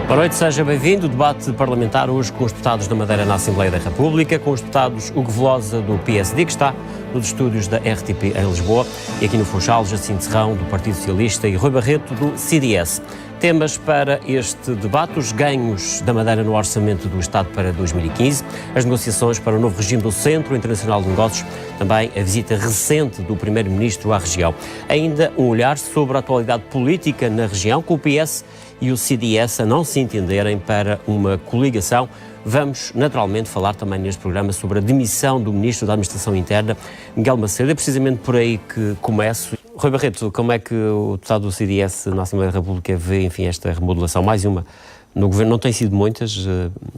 Boa noite, seja bem-vindo. O debate parlamentar hoje com os deputados da Madeira na Assembleia da República, com os deputados Hugo Velosa do PSD, que está nos estúdios da RTP em Lisboa, e aqui no Funchal, Jacinto Serrão do Partido Socialista e Rui Barreto do CDS. Temas para este debate: os ganhos da Madeira no orçamento do Estado para 2015, as negociações para o novo regime do Centro Internacional de Negócios, também a visita recente do Primeiro-Ministro à região. Ainda um olhar sobre a atualidade política na região, com o PS e o CDS a não se entenderem para uma coligação. Vamos, naturalmente, falar também neste programa sobre a demissão do Ministro da Administração Interna, Miguel Macedo. É precisamente por aí que começo. Rui Barreto, como é que o deputado do CDS na Assembleia da República vê, enfim, esta remodelação? Mais uma no Governo, não tem sido muitas,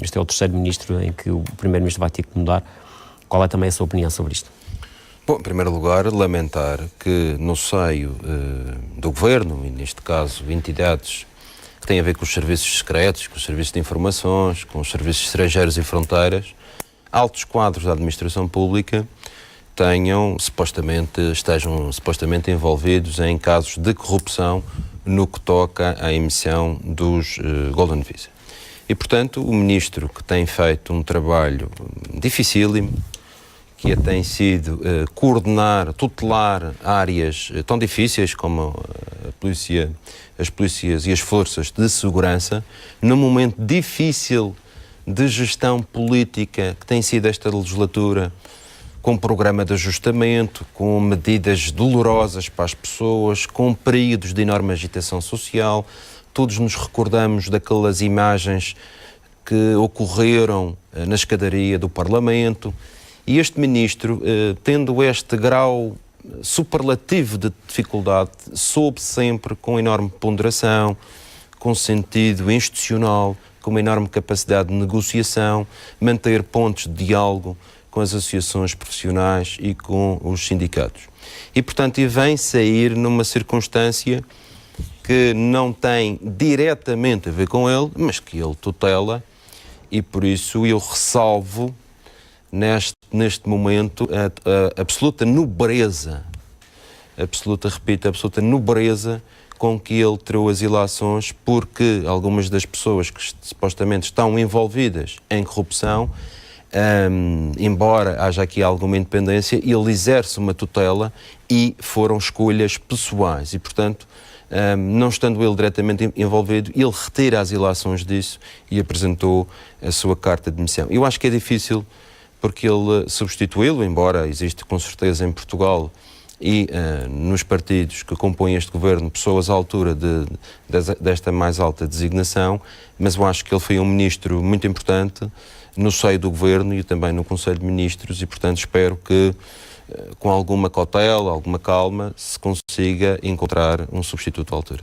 este é o terceiro Ministro em que o Primeiro-Ministro vai ter que mudar. Qual é também a sua opinião sobre isto? Bom, em primeiro lugar, lamentar que no seio do Governo, e neste caso entidades que têm a ver com os serviços secretos, com os serviços de informações, com os serviços estrangeiros e fronteiras, altos quadros da administração pública estejam supostamente envolvidos em casos de corrupção no que toca à emissão dos Golden Visa. E, portanto, o Ministro, que tem feito um trabalho dificílimo, que tem sido coordenar, tutelar áreas tão difíceis como as polícias e as forças de segurança, num momento difícil de gestão política que tem sido esta legislatura, com um programa de ajustamento, com medidas dolorosas para as pessoas, com períodos de enorme agitação social. Todos nos recordamos daquelas imagens que ocorreram na escadaria do Parlamento. E este Ministro, tendo este grau superlativo de dificuldade, soube sempre com enorme ponderação, com sentido institucional, com uma enorme capacidade de negociação, manter pontos de diálogo com as associações profissionais e com os sindicatos. E, portanto, vem sair numa circunstância que não tem diretamente a ver com ele, mas que ele tutela, e por isso eu ressalvo neste momento a absoluta nobreza, absoluta nobreza com que ele tirou as ilações, porque algumas das pessoas que supostamente estão envolvidas em corrupção, embora haja aqui alguma independência, ele exerce uma tutela e foram escolhas pessoais e, portanto, não estando ele diretamente envolvido, ele retira as ilações disso e apresentou a sua carta de demissão. Eu acho que é difícil, porque ele substituí-lo, embora existe com certeza em Portugal e nos partidos que compõem este governo pessoas à altura desta mais alta designação, mas eu acho que ele foi um ministro muito importante no seio do governo e também no Conselho de Ministros e, portanto, espero que com alguma cautela, alguma calma, se consiga encontrar um substituto à altura.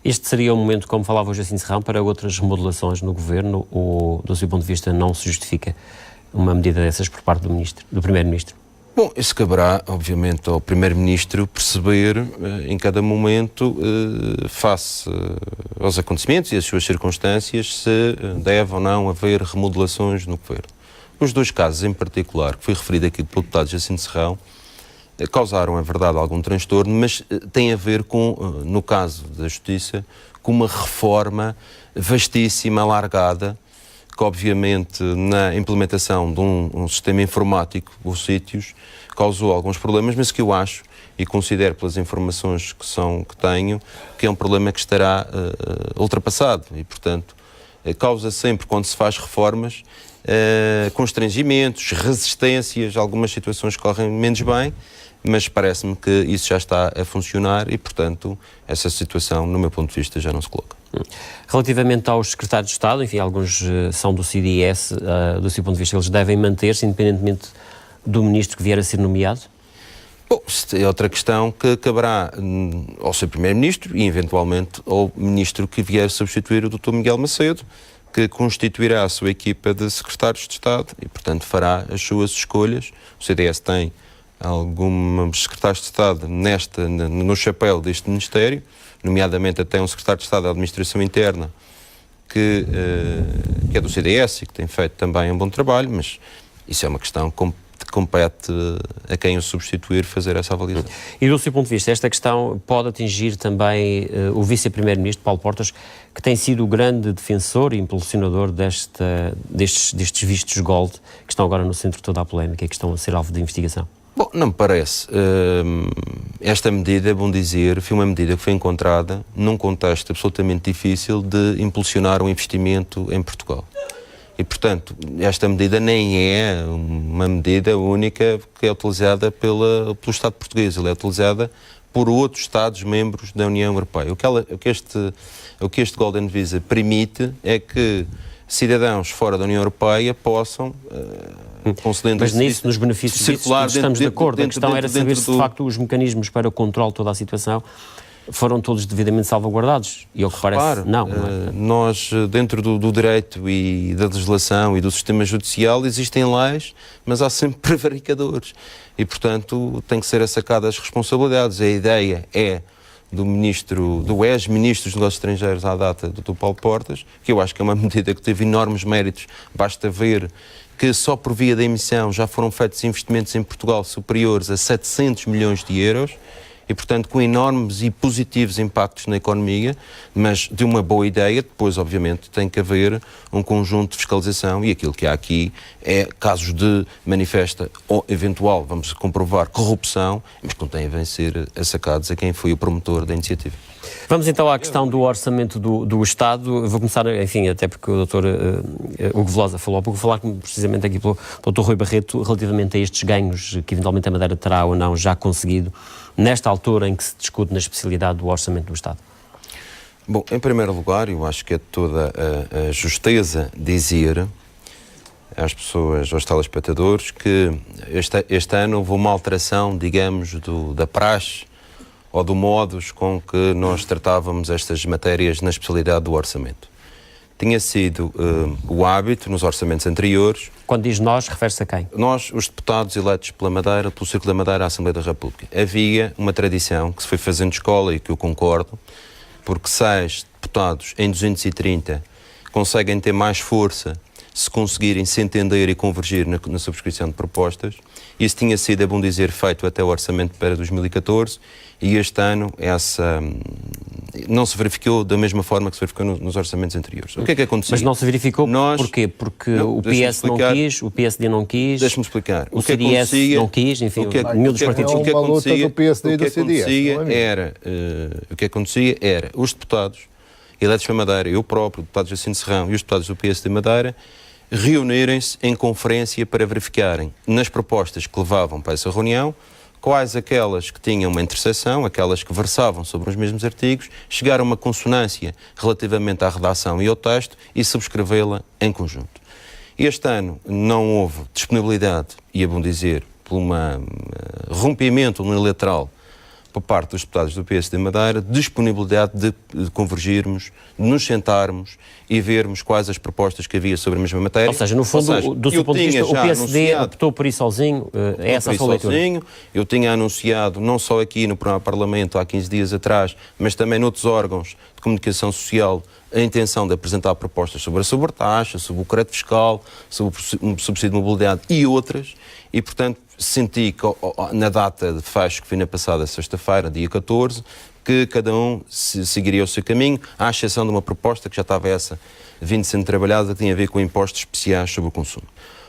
Este seria o momento, como falava o Jacinto Serrão, para outras remodelações no governo, ou, do seu ponto de vista, não se justifica uma medida dessas por parte do Primeiro-Ministro? Bom, isso caberá, obviamente, ao Primeiro-Ministro perceber em cada momento, face aos acontecimentos e às suas circunstâncias, se deve ou não haver remodelações no Governo. Os dois casos em particular, que foi referido aqui pelo deputado Jacinto Serrão, causaram, é verdade, algum transtorno, mas tem a ver com, no caso da Justiça, com uma reforma vastíssima, alargada, que obviamente na implementação de um sistema informático, os sítios, causou alguns problemas, mas que eu acho e considero pelas informações que tenho, que é um problema que estará ultrapassado e, portanto, causa sempre, quando se faz reformas, constrangimentos, resistências, algumas situações correm menos bem, mas parece-me que isso já está a funcionar e, portanto, essa situação, no meu ponto de vista, já não se coloca. Relativamente aos secretários de Estado, enfim, alguns são do CDS, do seu ponto de vista, eles devem manter-se, independentemente do ministro que vier a ser nomeado? Bom, é outra questão que caberá ao seu Primeiro-Ministro e, eventualmente, ao ministro que vier substituir o Dr. Miguel Macedo, que constituirá a sua equipa de secretários de Estado e, portanto, fará as suas escolhas. O CDS tem alguns secretários de Estado no chapéu deste Ministério, nomeadamente até um secretário de Estado da Administração Interna que é do CDS e que tem feito também um bom trabalho, mas isso é uma questão compete a quem o substituir fazer essa avaliação. E do seu ponto de vista, esta questão pode atingir também o vice-primeiro-ministro, Paulo Portas, que tem sido o grande defensor e impulsionador destes vistos gold, que estão agora no centro de toda a polémica e que estão a ser alvo de investigação? Bom, não me parece. Esta medida, é bom dizer, foi uma medida que foi encontrada num contexto absolutamente difícil de impulsionar o investimento em Portugal. E, portanto, esta medida nem é uma medida única que é utilizada pelo Estado português, ela é utilizada por outros Estados-membros da União Europeia. O que este Golden Visa permite é que cidadãos fora da União Europeia possam, concedendo... Mas nisso, nos benefícios circular disso, estamos de acordo. A questão era saber se, de facto, os mecanismos para o controle de toda a situação foram todos devidamente salvaguardados. E ao que parece, não. Nós, dentro do direito e da legislação e do sistema judicial, existem leis, mas há sempre prevaricadores. E, portanto, tem que ser sacadas as responsabilidades. A ideia é do ex-ministro dos Negócios Estrangeiros à data, do Dr. Paulo Portas, que eu acho que é uma medida que teve enormes méritos. Basta ver que só por via da emissão já foram feitos investimentos em Portugal superiores a 700 milhões de euros, e, portanto, com enormes e positivos impactos na economia, mas de uma boa ideia. Depois, obviamente, tem que haver um conjunto de fiscalização, e aquilo que há aqui é casos de manifesta ou eventual, vamos comprovar, corrupção, mas que não têm a ser sacados a quem foi o promotor da iniciativa. Vamos então à questão do orçamento do Estado. Vou começar, enfim, até porque o Dr. Hugo Velosa falou há pouco, falar precisamente aqui pelo Dr. Rui Barreto relativamente a estes ganhos que eventualmente a Madeira terá ou não já conseguido nesta altura em que se discute na especialidade do orçamento do Estado. Bom, em primeiro lugar, eu acho que é toda a justeza dizer às pessoas, aos telespectadores, que este ano houve uma alteração, digamos, da praxe ou do modus com que nós tratávamos estas matérias na especialidade do orçamento. Tinha sido o hábito nos orçamentos anteriores. Quando diz nós, refere-se a quem? Nós, os deputados eleitos pela Madeira, pelo Círculo da Madeira à Assembleia da República. Havia uma tradição que se foi fazendo escola e que eu concordo, porque 6 deputados em 230 conseguem ter mais força se conseguirem se entender e convergir na subscrição de propostas. Isso tinha sido, é bom dizer, feito até o orçamento para 2014, e este ano não se verificou da mesma forma que se verificou nos orçamentos anteriores. O que é que aconteceu? Mas não se verificou porquê? Porque o PS não quis, o PSD não quis, deixa-me explicar. O CDS não quis, enfim, nenhum dos partidos. O que acontecia era os deputados eleitos para Madeira, eu próprio, o deputado Jacinto Serrão e os deputados do PSD de Madeira, reunirem-se em conferência para verificarem nas propostas que levavam para essa reunião quais aquelas que tinham uma interseção, aquelas que versavam sobre os mesmos artigos, chegar a uma consonância relativamente à redação e ao texto e subscrevê-la em conjunto. Este ano não houve disponibilidade, e é bom dizer, por um rompimento unilateral por parte dos deputados do PSD de Madeira, disponibilidade de convergirmos, de nos sentarmos e vermos quais as propostas que havia sobre a mesma matéria. Ou seja, no fundo, do seu ponto de vista, o PSD optou por ir sozinho, é essa a sua leitura? Eu tinha anunciado, não só aqui no Parlamento há 15 dias atrás, mas também noutros órgãos de comunicação social, a intenção de apresentar propostas sobre a sobretaxa, sobre o crédito fiscal, sobre o subsídio de mobilidade e outras, e, portanto, senti que na data de fecho que foi na passada sexta-feira, dia 14, que cada um seguiria o seu caminho, à exceção de uma proposta que já estava vindo sendo trabalhada, que tinha a ver com impostos especiais sobre o consumo.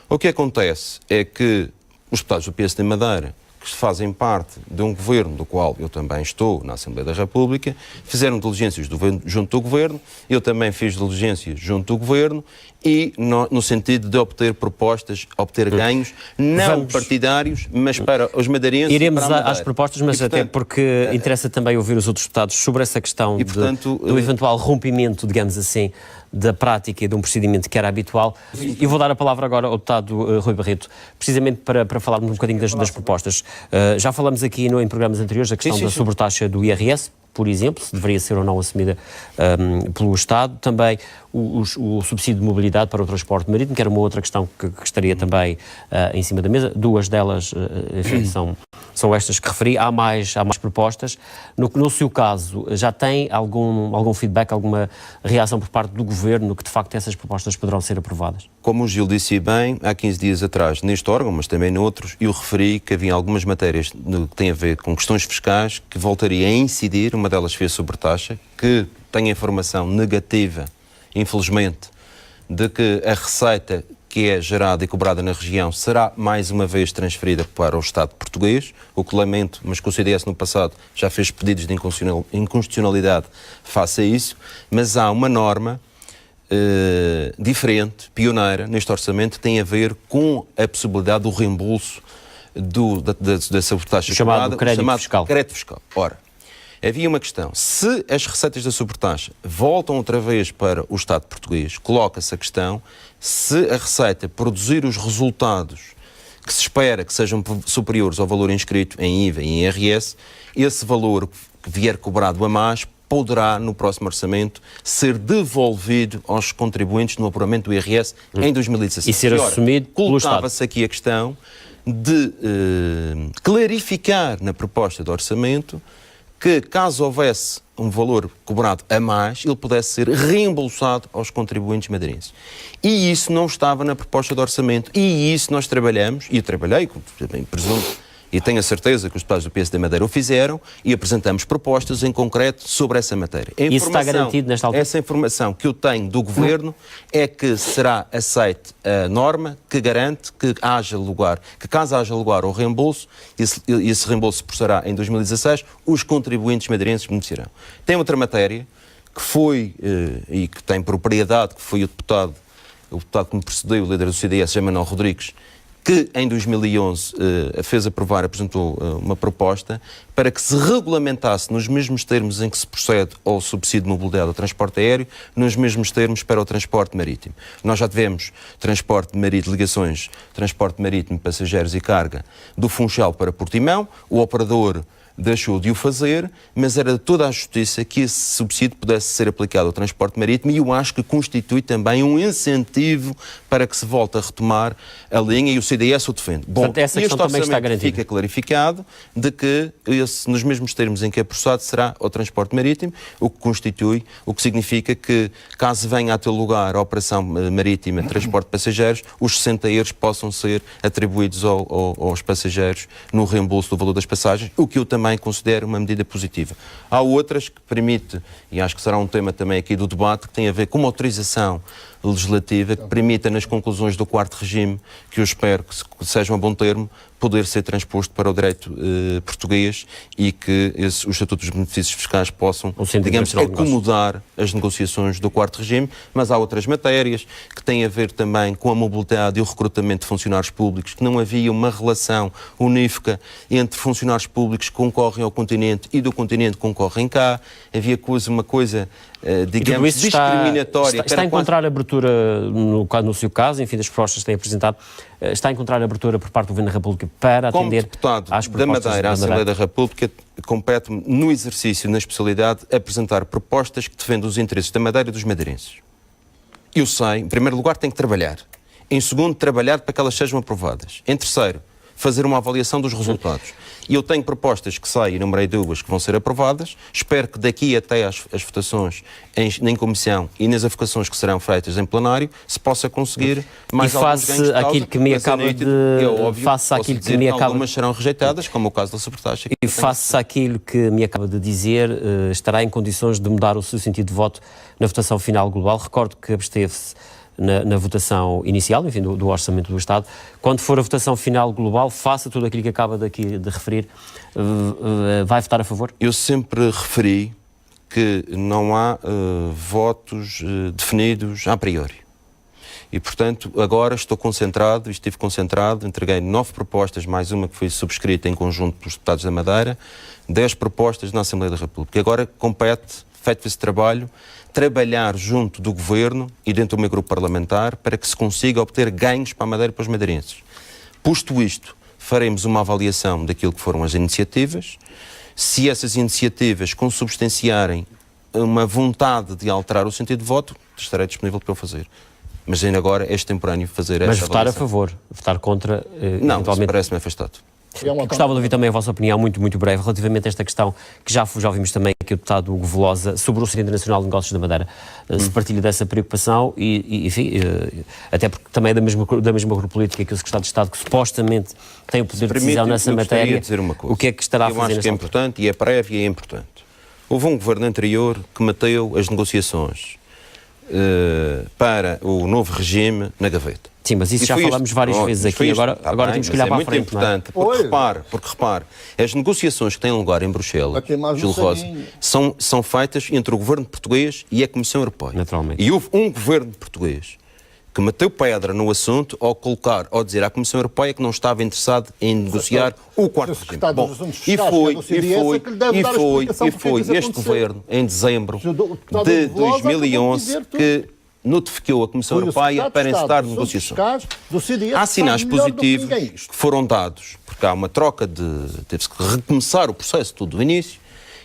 O que acontece é que os deputados do PSD de Madeira, que fazem parte de um governo do qual eu também estou na Assembleia da República, fizeram diligências junto do governo, eu também fiz diligências junto do governo, e no sentido de obter propostas, obter ganhos, não partidários, mas para os madeirenses. Iremos às propostas, mas portanto, até porque interessa também ouvir os outros deputados sobre essa questão do eventual rompimento, digamos assim, da prática e de um procedimento que era habitual. E vou dar a palavra agora ao deputado Rui Barreto, precisamente para falarmos um bocadinho das propostas. Já falamos aqui em programas anteriores da questão da sobretaxa do IRS, por exemplo, se deveria ser ou não assumida pelo Estado. Também o subsídio de mobilidade para o transporte marítimo, que era uma outra questão que estaria também em cima da mesa. Duas delas, enfim, são estas que referi. Há mais propostas. No seu caso, já tem algum feedback, alguma reação por parte do Governo que de facto essas propostas poderão ser aprovadas? Como o Gil disse bem, há 15 dias atrás, neste órgão, mas também noutros, eu referi que havia algumas matérias que têm a ver com questões fiscais que voltaria a incidir. Uma delas foi a sobretaxa, que tem a informação negativa, infelizmente, de que a receita que é gerada e cobrada na região será mais uma vez transferida para o Estado português, o que lamento, mas que o CDS no passado já fez pedidos de inconstitucionalidade face a isso, mas há uma norma diferente, pioneira neste orçamento, que tem a ver com a possibilidade do reembolso da sobretaxa chamado crédito fiscal. Ora, havia uma questão. Se as receitas da sobretaxa voltam outra vez para o Estado português, coloca-se a questão se a receita produzir os resultados que se espera que sejam superiores ao valor inscrito em IVA e em IRS, esse valor que vier cobrado a mais poderá, no próximo orçamento, ser devolvido aos contribuintes no apuramento do IRS em 2016. E ser assumido pelo Estado. Colocava-se aqui a questão de clarificar na proposta de orçamento que, caso houvesse um valor cobrado a mais, ele pudesse ser reembolsado aos contribuintes madeirenses. E isso não estava na proposta de orçamento. E isso nós trabalhamos, e eu trabalhei, presumo, e tenho a certeza que os deputados do PSD Madeira o fizeram, e apresentamos propostas em concreto sobre essa matéria. Isso está garantido nesta altura? Essa informação que eu tenho do Governo é que será aceite a norma que garante que haja lugar, que caso haja lugar ao reembolso, esse reembolso se processará em 2016, os contribuintes madeirenses beneficiarão. Tem outra matéria que foi, e que tem propriedade, que foi o deputado que me precedeu, o líder do CDS, José Manuel Rodrigues, que em 2011 fez aprovar, apresentou uma proposta para que se regulamentasse nos mesmos termos em que se procede ao subsídio de mobilidade ao transporte aéreo, nos mesmos termos para o transporte marítimo. Nós já tivemos transporte marítimo, ligações, transporte marítimo, passageiros e carga do Funchal para Portimão, o operador deixou de o fazer, mas era de toda a justiça que esse subsídio pudesse ser aplicado ao transporte marítimo, e eu acho que constitui também um incentivo para que se volte a retomar a linha, e o CDS o defende. Bom, portanto, essa questão também está garantida. Fica clarificado de que nos mesmos termos em que é processado será ao transporte marítimo, o que significa que, caso venha a ter lugar a operação marítima de transporte de passageiros, os 60 euros possam ser atribuídos aos passageiros no reembolso do valor das passagens, o que eu também considero uma medida positiva. Há outras que permite, e acho que será um tema também aqui do debate, que tem a ver com uma autorização legislativa que permita, nas conclusões do 4º regime, que eu espero que seja um bom termo, poder ser transposto para o direito português, e que os estatutos dos benefícios fiscais possam, digamos, acomodar as negociações do 4º regime, mas há outras matérias que têm a ver também com a mobilidade e o recrutamento de funcionários públicos, que não havia uma relação unífica entre funcionários públicos que concorrem ao continente e do continente que concorrem cá. Havia uma coisa, digamos, discriminatória. Está a encontrar abertura, no seu caso, enfim, das propostas que têm apresentado, está a encontrar abertura por parte do Governo da República para atender às propostas da Madeira, à Assembleia da República, compete-me, no exercício, na especialidade, apresentar propostas que defendam os interesses da Madeira e dos madeirenses. Eu sei, em primeiro lugar, tenho que trabalhar. Em segundo, trabalhar para que elas sejam aprovadas. Em terceiro, fazer uma avaliação dos resultados. E eu tenho propostas que saem, enumerei duas, que vão ser aprovadas. Espero que daqui até às votações em comissão e nas avocações que serão feitas em plenário, se possa conseguir mais alguns ganhos de causa. Aquilo que me acaba de... Algumas serão rejeitadas, como o caso da sobretaxa. E face àquilo que me acaba de dizer, estará em condições de mudar o seu sentido de voto na votação final global. Recordo que absteve-se na votação inicial, enfim, do Orçamento do Estado. Quando for a votação final global, faça tudo aquilo que acaba de referir, vai votar a favor? Eu sempre referi que não há votos definidos a priori. E, portanto, agora estive concentrado, entreguei 9 propostas, mais uma que foi subscrita em conjunto pelos deputados da Madeira, 10 propostas na Assembleia da República. Agora compete, feito esse trabalho, trabalhar junto do Governo e dentro do meu grupo parlamentar para que se consiga obter ganhos para a Madeira e para os madeirenses. Posto isto, faremos uma avaliação daquilo que foram as iniciativas. Se essas iniciativas consubstanciarem uma vontade de alterar o sentido de voto, estarei disponível para o fazer. Mas ainda agora é extemporâneo fazer essa avaliação. Mas votar a favor, votar contra... Não, isso parece-me afastado. Gostava de ouvir também a vossa opinião, muito breve, relativamente a esta questão que já ouvimos também aqui o deputado Hugo Velosa sobre o Centro Internacional de Negócios da Madeira. Se partilha dessa preocupação e enfim, até porque também é da mesma cor política que o Secretário de Estado, que supostamente tem o poder de decisão nessa matéria. Dizer uma coisa. O que é que estará a fazer? Eu acho que é importante, e é prévio e é importante. Houve um governo anterior que meteu as negociações para o novo regime na gaveta. Sim, mas isso já falamos várias vezes aqui, agora temos que olhar para a frente. É muito importante, porque repare, as negociações que têm lugar em Bruxelas, Gil Rosa, são feitas entre o governo português e a Comissão Europeia. Naturalmente. E houve um governo português que meteu pedra no assunto ao dizer à Comissão Europeia que não estava interessado em negociar o quarto regime. Bom, e foi este governo, em dezembro de 2011, que notificou a Comissão Europeia para encetar negociações. Há sinais positivos que foram dados, porque há uma troca teve-se que recomeçar o processo todo do início,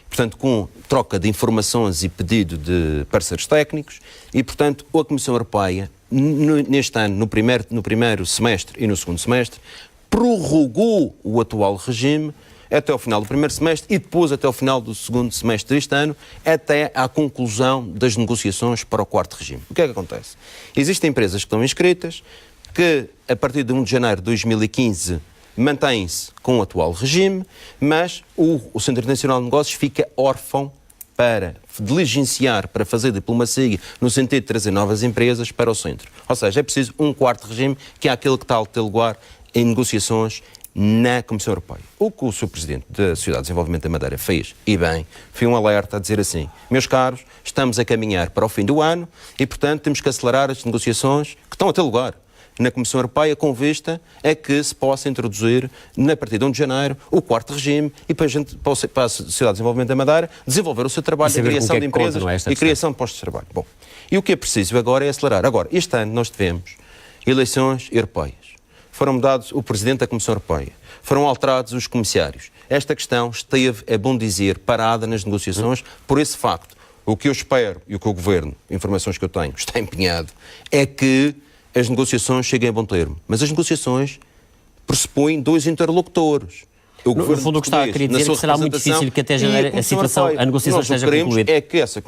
portanto, com troca de informações e pedido de parceiros técnicos, e, portanto, a Comissão Europeia, neste ano, no primeiro semestre e no segundo semestre, prorrogou o atual regime até ao final do primeiro semestre e depois até ao final do segundo semestre deste ano, até à conclusão das negociações para o quarto regime. O que é que acontece? Existem empresas que estão inscritas, que a partir de 1 de janeiro de 2015 mantêm-se com o atual regime, mas o Centro Internacional de Negócios fica órfão para diligenciar, para fazer diplomacia, no sentido de trazer novas empresas para o centro. Ou seja, é preciso um quarto regime, que é aquele que está a ter lugar em negociações na Comissão Europeia. O que o Sr. Presidente da Sociedade de Desenvolvimento da Madeira fez, e bem, foi um alerta a dizer assim: meus caros, estamos a caminhar para o fim do ano e, portanto, temos que acelerar as negociações que estão a ter lugar na Comissão Europeia, com vista a que se possa introduzir, a partir de 1 de janeiro, o quarto regime e para a Sociedade de Desenvolvimento da Madeira desenvolver o seu trabalho de criação de empresas e criação de postos de trabalho. Bom, e o que é preciso agora é acelerar. Agora, este ano nós tivemos eleições europeias. Foram mudados o Presidente da Comissão Europeia, foram alterados os comissários. Esta questão esteve, é bom dizer, parada nas negociações por esse facto. O que eu espero e o que o Governo, informações que eu tenho, está empenhado, é que as negociações cheguem a bom termo. Mas as negociações pressupõem dois interlocutores. No fundo, o que está a querer dizer é que será muito difícil que até janeiro a negociação seja concluída. É que essa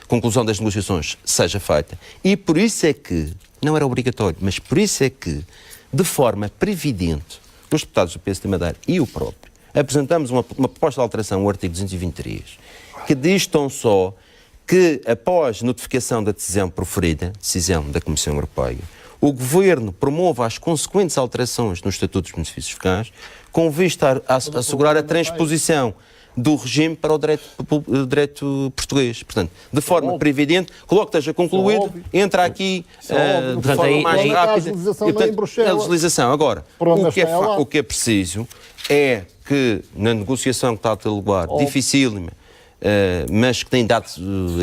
conclusão das negociações seja feita. E por isso é que, não era obrigatório, mas por isso é que, de forma previdente, os deputados do PS de Madeira e o próprio, apresentamos uma proposta de alteração ao artigo 223, que diz tão só que, após notificação da decisão proferida, decisão da Comissão Europeia, o Governo promova as consequentes alterações nos Estatutos dos Benefícios Fiscais, com vista a assegurar a transposição do regime para o direito português. Portanto, de forma previdente, logo que esteja concluído, entra aqui de forma mais rápida. A legislação. Agora, o que é preciso é que, na negociação que está a ter lugar, dificílima, mas que tem dado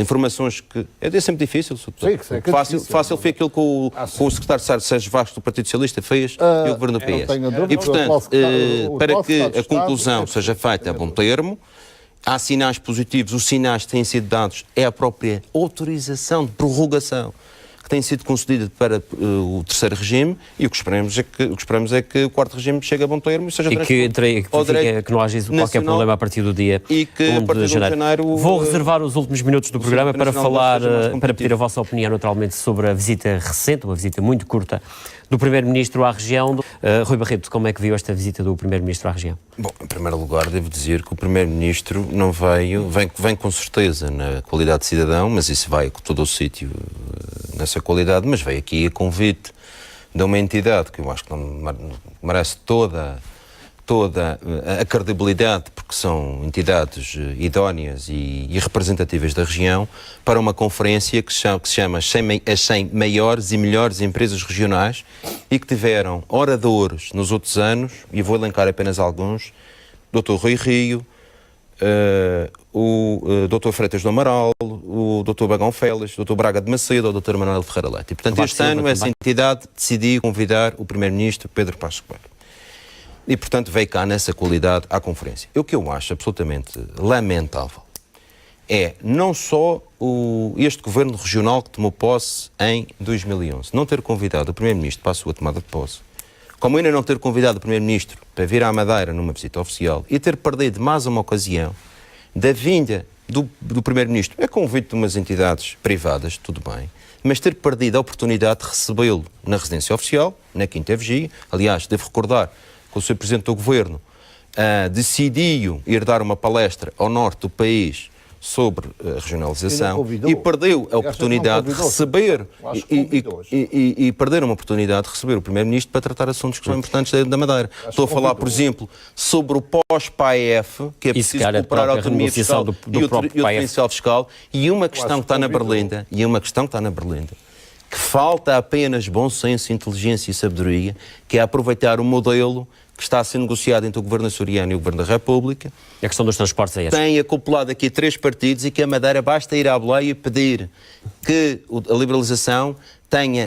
informações que é sempre difícil. Fácil foi aquilo que o secretário de Estado Sérgio Vasco do Partido Socialista fez e o Governo do PS. E, portanto, para que a conclusão seja feita a bom termo, há sinais positivos. Os sinais que têm sido dados é a própria autorização de prorrogação que tem sido concedida para o terceiro regime, e o que esperamos é que o quarto regime chegue a bom termo e seja que não haja qualquer problema a partir do dia 1 de janeiro. Vou reservar os últimos minutos do programa para pedir a vossa opinião, naturalmente, sobre a visita recente, uma visita muito curta, do Primeiro-Ministro à região. Rui Barreto, como é que viu esta visita do Primeiro-Ministro à região? Bom, em primeiro lugar, devo dizer que o Primeiro-Ministro não vem com certeza na qualidade de cidadão, mas isso vai com todo o sítio nessa qualidade, mas veio aqui a convite de uma entidade que eu acho que não merece toda a credibilidade, porque são entidades idóneas e representativas da região, para uma conferência que se chama as 100 maiores e melhores empresas regionais e que tiveram oradores nos outros anos, e vou elencar apenas alguns: Dr. Rui Rio, o Dr. Freitas do Amaral, o Dr. Bagão Félix, o Dr. Braga de Macedo, o Dr. Manuel Ferreira Leite. E, portanto, este ano essa entidade decidiu convidar o Primeiro-Ministro Pedro Passos Coelho. E, portanto, veio cá nessa qualidade à conferência. O que eu acho absolutamente lamentável é não só este governo regional que tomou posse em 2011, não ter convidado o Primeiro-Ministro para a sua tomada de posse, como ainda não ter convidado o Primeiro-Ministro para vir à Madeira numa visita oficial e ter perdido mais uma ocasião da vinda do Primeiro-Ministro, a convite de umas entidades privadas, tudo bem, mas ter perdido a oportunidade de recebê-lo na residência oficial, na Quinta Vigia. Aliás, devo recordar que o Sr. Presidente do Governo decidiu ir dar uma palestra ao norte do país sobre a regionalização e perdeu a oportunidade de receber e perder uma oportunidade de receber o Primeiro-Ministro para tratar assuntos que são importantes da Madeira. Estou a falar, por exemplo, sobre o pós-PAEF, que é preciso recuperar a autonomia fiscal e o diferencial fiscal, e uma questão que está na Berlinda, que falta apenas bom senso, inteligência e sabedoria, que é aproveitar o modelo que está a ser negociado entre o Governo açoriano e o Governo da República. E a questão dos transportes é esta. Tem acoplado aqui 3 partidos e que a Madeira basta ir à boleia e pedir que a liberalização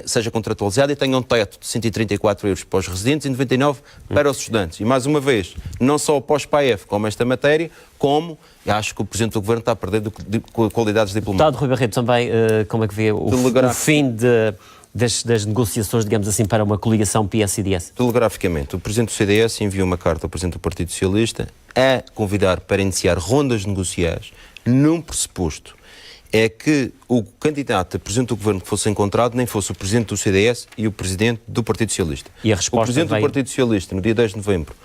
seja contratualizada e tenha um teto de 134 euros para os residentes e 99 para os estudantes. E, mais uma vez, não só o pós-PAEF como esta matéria, como acho que o Presidente do Governo está a perder qualidades diplomáticas. Deputado Rui Barreto, também, como é que vê o fim das negociações, digamos assim, para uma coligação PS-CDS? Telegraficamente, o Presidente do CDS enviou uma carta ao Presidente do Partido Socialista a convidar para iniciar rondas negociais num pressuposto. É que o candidato a Presidente do Governo que fosse encontrado nem fosse o Presidente do CDS e o Presidente do Partido Socialista. E a resposta o Presidente do Partido Socialista, no dia 10 de novembro,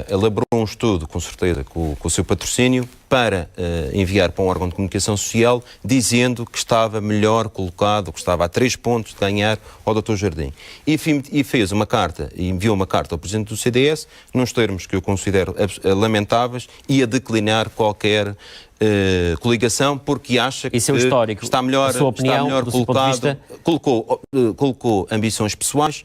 elaborou um estudo, com certeza, com o seu patrocínio, para enviar para um órgão de comunicação social, dizendo que estava melhor colocado, que estava a 3 pontos de ganhar ao Dr. Jardim. E fez uma carta, e enviou uma carta ao Presidente do CDS, nos termos que eu considero lamentáveis, e a declinar qualquer coligação, porque acha que está melhor, colocado, colocou ambições pessoais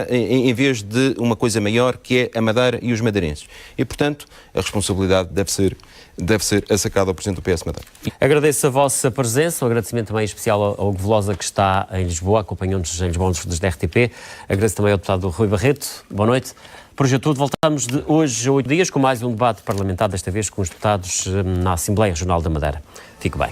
em vez de uma coisa maior, que é a Madeira e os madeirenses. E, portanto, a responsabilidade deve ser assacada ao Presidente do PS Madeira. Agradeço a vossa presença, um agradecimento também especial ao Velosa, que está em Lisboa, acompanhando-nos em Lisboa nos estudos da RTP. Agradeço também ao deputado Rui Barreto. Boa noite. Por hoje é tudo. Voltamos de hoje a 8 dias com mais um debate parlamentar, desta vez com os deputados na Assembleia Regional da Madeira. Fique bem.